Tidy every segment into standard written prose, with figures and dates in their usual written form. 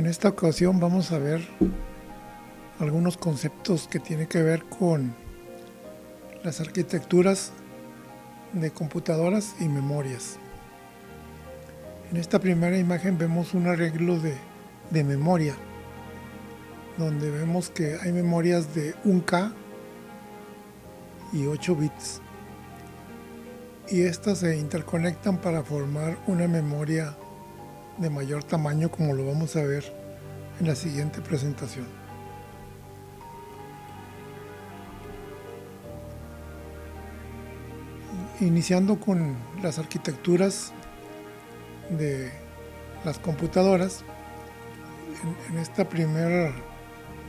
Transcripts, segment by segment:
En esta ocasión vamos a ver algunos conceptos que tienen que ver con las arquitecturas de computadoras y memorias. En esta primera imagen vemos un arreglo de memoria, donde vemos que hay memorias de 1K y 8 bits. Y estas se interconectan para formar una memoria de mayor tamaño, como lo vamos a ver en la siguiente presentación. Iniciando con las arquitecturas de las computadoras, en esta primera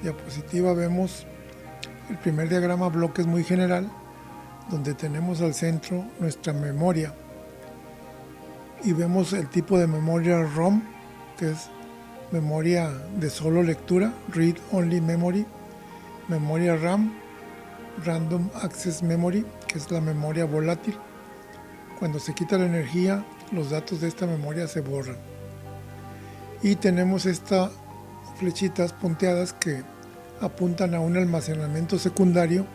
diapositiva vemos el primer diagrama bloques muy general, donde tenemos al centro nuestra memoria y vemos el tipo de memoria ROM, que es memoria de solo lectura, Read Only Memory, memoria RAM, Random Access Memory, que es la memoria volátil. Cuando se quita la energía, los datos de esta memoria se borran. Y tenemos estas flechitas punteadas que apuntan a un almacenamiento secundario,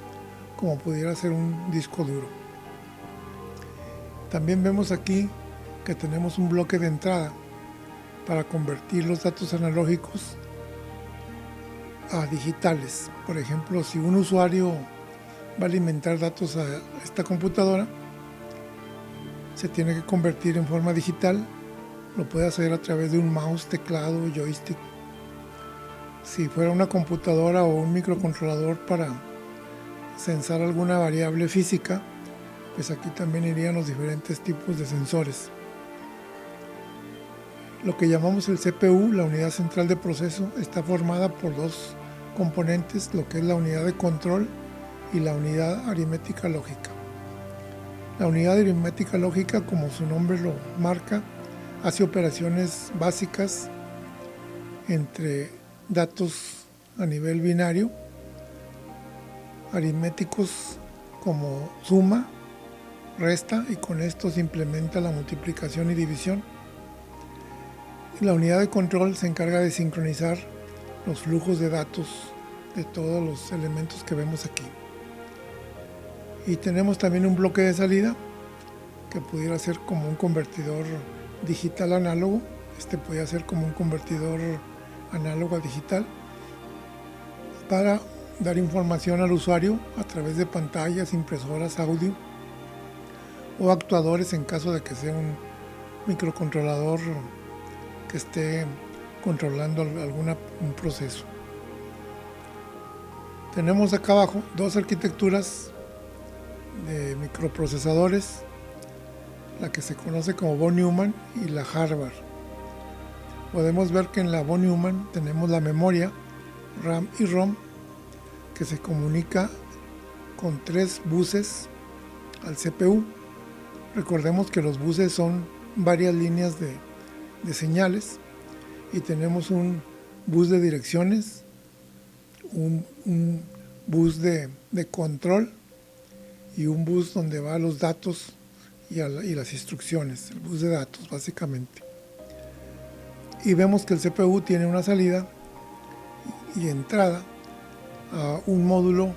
como pudiera ser un disco duro. También vemos aquí que tenemos un bloque de entrada para convertir los datos analógicos a digitales. Por ejemplo, si un usuario va a alimentar datos a esta computadora, se tiene que convertir en forma digital. Lo puede hacer a través de un mouse, teclado, joystick. Si fuera una computadora o un microcontrolador para censar alguna variable física, pues aquí también irían los diferentes tipos de sensores. Lo que llamamos el CPU, la unidad central de proceso, está formada por dos componentes, lo que es la unidad de control y la unidad aritmética lógica. La unidad aritmética lógica, como su nombre lo marca, hace operaciones básicas entre datos a nivel binario, aritméticos como suma, resta, y con esto se implementa la multiplicación y división. La unidad de control se encarga de sincronizar los flujos de datos de todos los elementos que vemos aquí. Y tenemos también un bloque de salida que pudiera ser como un convertidor digital análogo. Este podría ser como un convertidor análogo a digital para dar información al usuario a través de pantallas, impresoras, audio o actuadores en caso de que sea un microcontrolador que esté controlando un proceso. Tenemos acá abajo dos arquitecturas de microprocesadores, la que se conoce como von Neumann y la Harvard. Podemos ver que en la von Neumann tenemos la memoria RAM y ROM, que se comunica con tres buses al CPU. Recordemos que los buses son varias líneas de señales, y tenemos un bus de direcciones, un bus de control y un bus donde van los datos y las instrucciones, el bus de datos básicamente. Y vemos que el CPU tiene una salida y entrada a un módulo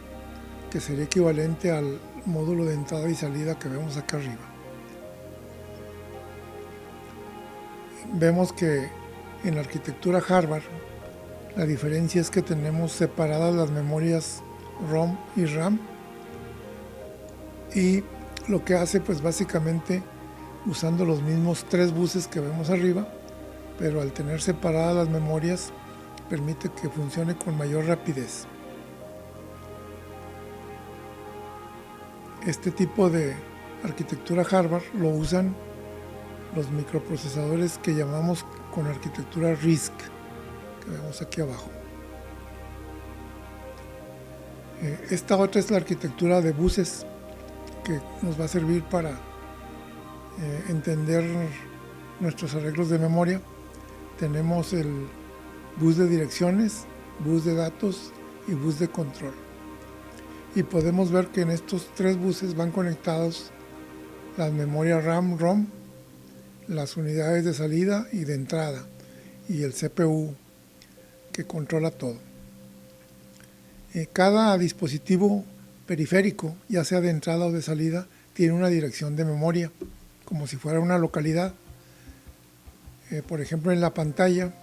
que sería equivalente al módulo de entrada y salida que vemos acá arriba. Vemos que en la arquitectura Harvard la diferencia es que tenemos separadas las memorias ROM y RAM, y lo que hace, pues básicamente usando los mismos tres buses que vemos arriba, pero al tener separadas las memorias permite que funcione con mayor rapidez. Este tipo de arquitectura Harvard lo usan los microprocesadores que llamamos con arquitectura RISC, que vemos aquí abajo. Esta otra es la arquitectura de buses, que nos va a servir para entender nuestros arreglos de memoria. Tenemos el bus de direcciones, bus de datos y bus de control. Y podemos ver que en estos tres buses van conectados las memorias RAM, ROM, las unidades de salida y de entrada, y el CPU que controla todo. Cada dispositivo periférico, ya sea de entrada o de salida, tiene una dirección de memoria, como si fuera una localidad. Por ejemplo, en la pantalla,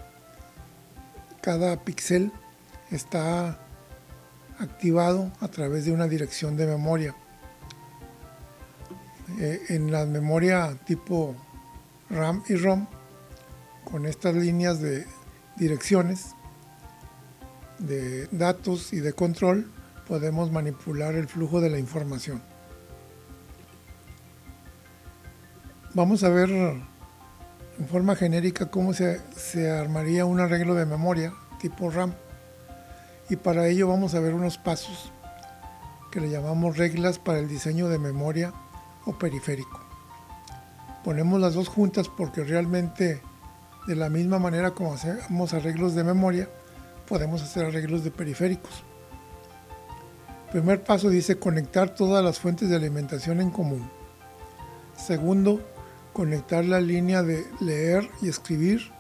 cada píxel está activado a través de una dirección de memoria. En la memoria tipo RAM y ROM, con estas líneas de direcciones de datos y de control, podemos manipular el flujo de la información. Vamos a ver en forma genérica cómo se armaría un arreglo de memoria tipo RAM, y para ello vamos a ver unos pasos que le llamamos reglas para el diseño de memoria o periférico. Ponemos las dos juntas porque realmente, de la misma manera como hacemos arreglos de memoria, podemos hacer arreglos de periféricos. El primer paso dice conectar todas las fuentes de alimentación en común. Segundo, conectar la línea de leer y escribir,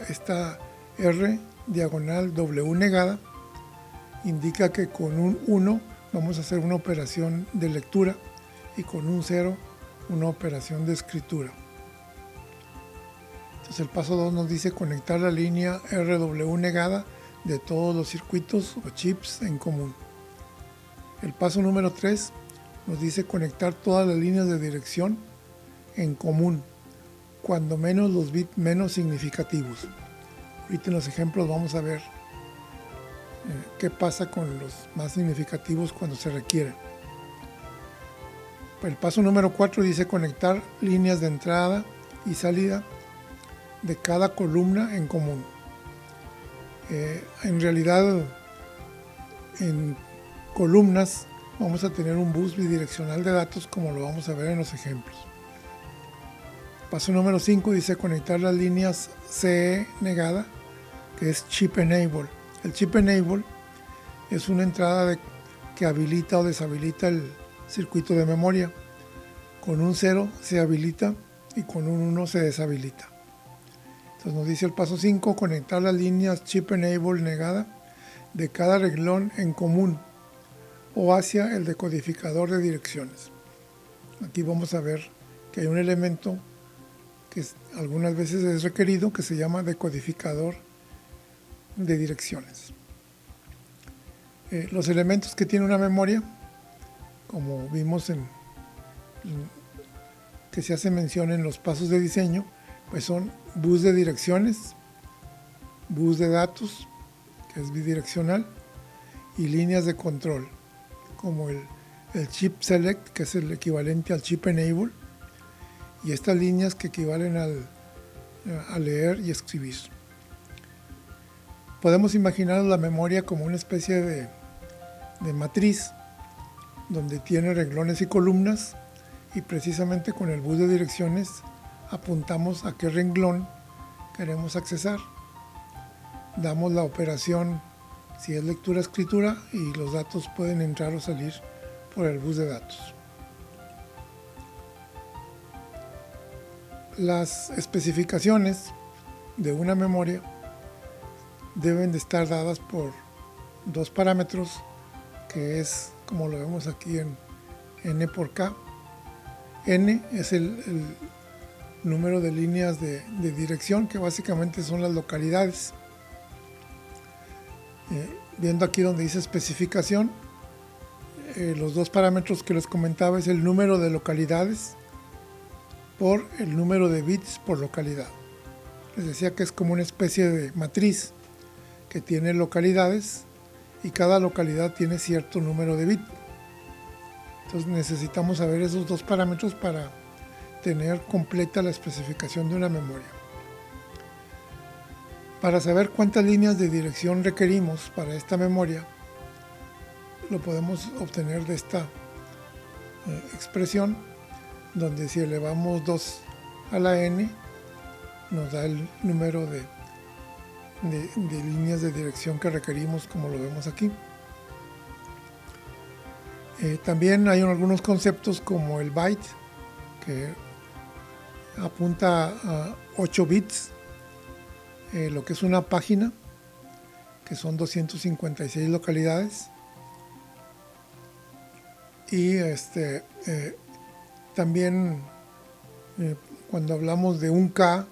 esta R diagonal W negada, indica que con un 1 vamos a hacer una operación de lectura y con un 0 una operación de escritura. Entonces el paso 2 nos dice conectar la línea RW negada de todos los circuitos o chips en común. El paso número 3 nos dice conectar todas las líneas de dirección en común, cuando menos los bits menos significativos. Ahorita en los ejemplos vamos a ver qué pasa con los más significativos cuando se requieren. El paso número 4 dice conectar líneas de entrada y salida de cada columna en común. En realidad, en columnas vamos a tener un bus bidireccional de datos, como lo vamos a ver en los ejemplos. Paso número 5 dice conectar las líneas CE negada, que es Chip Enable. El Chip Enable es una entrada que habilita o deshabilita el circuito de memoria. Con un 0 se habilita y con un 1 se deshabilita. Entonces nos dice el paso 5, conectar las líneas Chip Enable negada de cada renglón en común o hacia el decodificador de direcciones. Aquí vamos a ver que hay un elemento que algunas veces es requerido, que se llama decodificador de direcciones. Los elementos que tiene una memoria, como vimos que se hace mención en los pasos de diseño, pues son bus de direcciones, bus de datos, que es bidireccional, y líneas de control, como el chip select, que es el equivalente al chip enable, y estas líneas que equivalen a leer y escribir. Podemos imaginar la memoria como una especie de matriz donde tiene renglones y columnas, y precisamente con el bus de direcciones apuntamos a qué renglón queremos accesar. Damos la operación si es lectura-escritura y los datos pueden entrar o salir por el bus de datos. Las especificaciones de una memoria deben de estar dadas por dos parámetros, que es, como lo vemos aquí, en N por K. N es el número de líneas de dirección, que básicamente son las localidades. Viendo aquí donde dice especificación, los dos parámetros que les comentaba es el número de localidades por el número de bits por localidad. Les decía que es como una especie de matriz que tiene localidades y cada localidad tiene cierto número de bits. Entonces necesitamos saber esos dos parámetros para tener completa la especificación de una memoria. Para saber cuántas líneas de dirección requerimos para esta memoria, lo podemos obtener de esta expresión, donde si elevamos 2 a la n, nos da el número de líneas de dirección que requerimos, como lo vemos aquí. También hay algunos conceptos como el byte, que apunta a 8 bits, lo que es una página, que son 256 localidades. Y también cuando hablamos de un K,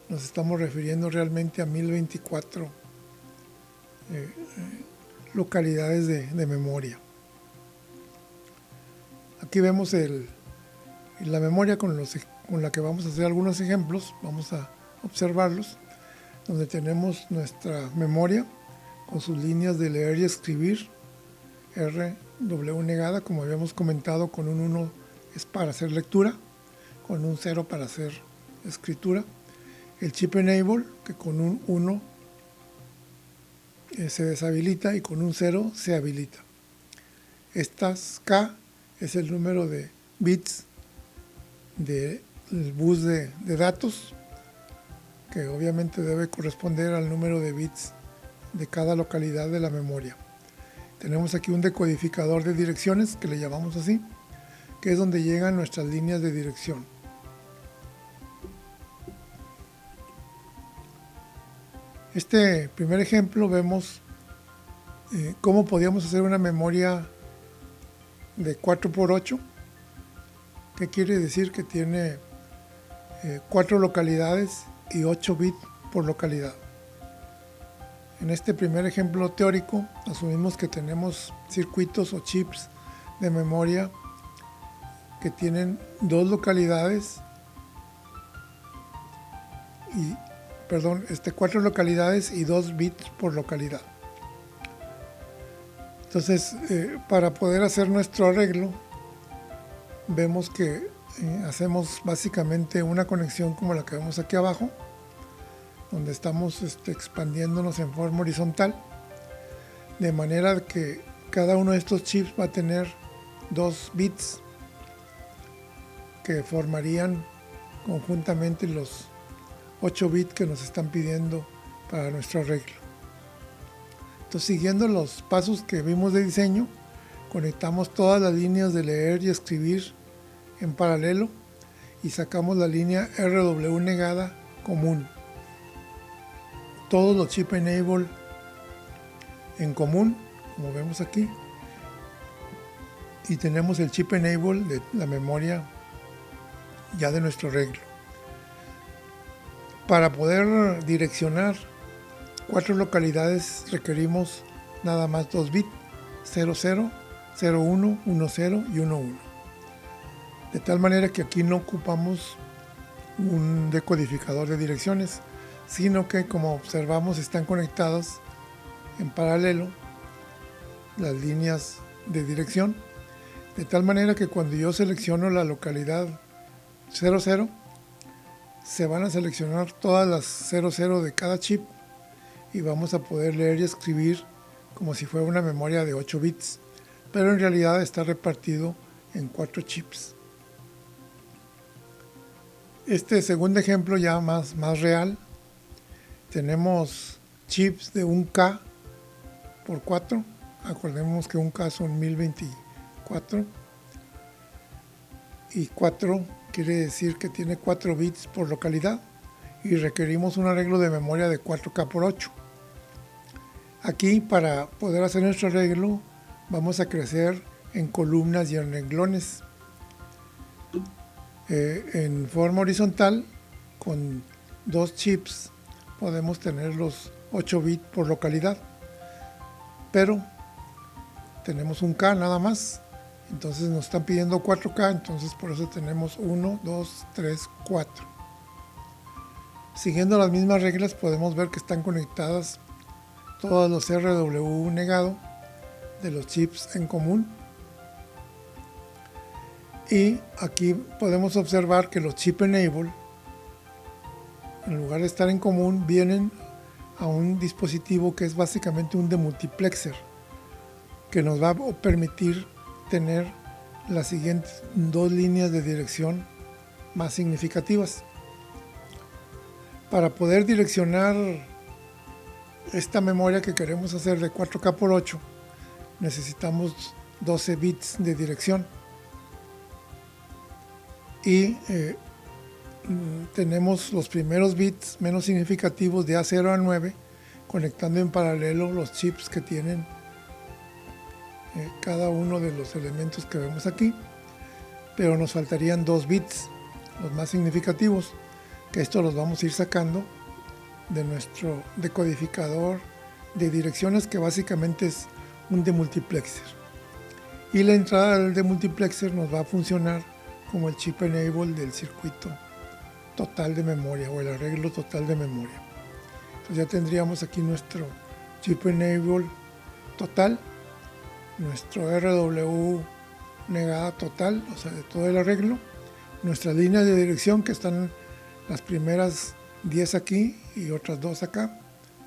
nos estamos refiriendo realmente a 1024 localidades de memoria. Aquí vemos la memoria con la que vamos a hacer algunos ejemplos, vamos a observarlos, donde tenemos nuestra memoria con sus líneas de leer y escribir, R, W negada, como habíamos comentado, con un 1 es para hacer lectura, con un 0 para hacer escritura. El chip enable, que con un 1 se deshabilita y con un 0 se habilita. Estas K es el número de bits del bus de datos, que obviamente debe corresponder al número de bits de cada localidad de la memoria. Tenemos aquí un decodificador de direcciones, que le llamamos así, que es donde llegan nuestras líneas de dirección. Este primer ejemplo vemos cómo podíamos hacer una memoria de 4×8, que quiere decir que tiene 4 localidades y 8 bits por localidad. En este primer ejemplo teórico asumimos que tenemos circuitos o chips de memoria que tienen 2 localidades y 4 localidades y 2 bits por localidad. Entonces, para poder hacer nuestro arreglo, vemos que hacemos básicamente una conexión como la que vemos aquí abajo, donde estamos expandiéndonos en forma horizontal, de manera que cada uno de estos chips va a tener 2 bits que formarían conjuntamente los 8 bits que nos están pidiendo para nuestro arreglo. Entonces, siguiendo los pasos que vimos de diseño, conectamos todas las líneas de leer y escribir en paralelo y sacamos la línea RW negada común. Todos los chip enable en común, como vemos aquí, y tenemos el chip enable de la memoria ya de nuestro arreglo. Para poder direccionar 4 localidades requerimos nada más 2 bits, 00, 01, 10 y 11. De tal manera que aquí no ocupamos un decodificador de direcciones, sino que, como observamos, están conectadas en paralelo las líneas de dirección, de tal manera que cuando yo selecciono la localidad 00, se van a seleccionar todas las 00 de cada chip y vamos a poder leer y escribir como si fuera una memoria de 8 bits, pero en realidad está repartido en 4 chips. Este segundo ejemplo ya más real, tenemos chips de 1K por 4, acordemos que 1K son 1024 y 4 quiere decir que tiene 4 bits por localidad y requerimos un arreglo de memoria de 4K por 8. Aquí, para poder hacer nuestro arreglo, vamos a crecer en columnas y en renglones. En forma horizontal, con 2 chips, podemos tener los 8 bits por localidad, pero tenemos un K nada más, entonces nos están pidiendo 4K, entonces por eso tenemos 1, 2, 3, 4. Siguiendo las mismas reglas, podemos ver que están conectadas todos los RW negado de los chips en común, y aquí podemos observar que los chip enable, en lugar de estar en común, vienen a un dispositivo que es básicamente un demultiplexer, que nos va a permitir tener las siguientes 2 líneas de dirección más significativas. Para poder direccionar esta memoria que queremos hacer de 4K por 8, necesitamos 12 bits de dirección. Y tenemos los primeros bits menos significativos de A0 a 9 conectando en paralelo los chips que tienen cada uno de los elementos que vemos aquí, pero nos faltarían 2 bits, los más significativos, que esto los vamos a ir sacando de nuestro decodificador de direcciones, que básicamente es un demultiplexer. Y la entrada del demultiplexer nos va a funcionar como el chip enable del circuito total de memoria o el arreglo total de memoria. Entonces ya tendríamos aquí nuestro chip enable total, nuestro RW negada total, o sea, de todo el arreglo, nuestras líneas de dirección, que están las primeras 10 aquí y otras 2 acá,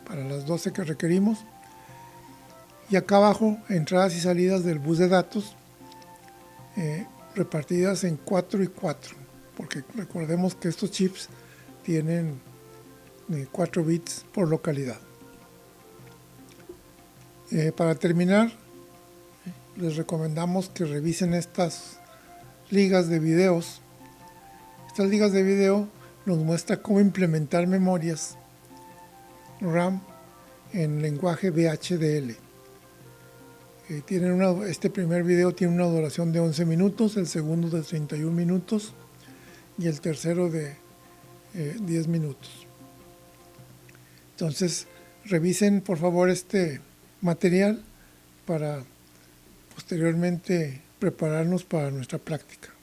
para las 12 que requerimos. Y acá abajo, entradas y salidas del bus de datos, repartidas en 4 y 4, porque recordemos que estos chips tienen 4 bits por localidad. Para terminar, les recomendamos que revisen estas ligas de videos. Estas ligas de video nos muestra cómo implementar memorias RAM en lenguaje VHDL. Este primer video tiene una duración de 11 minutos, el segundo de 31 minutos y el tercero de 10 minutos. Entonces, revisen por favor este material para posteriormente prepararnos para nuestra práctica.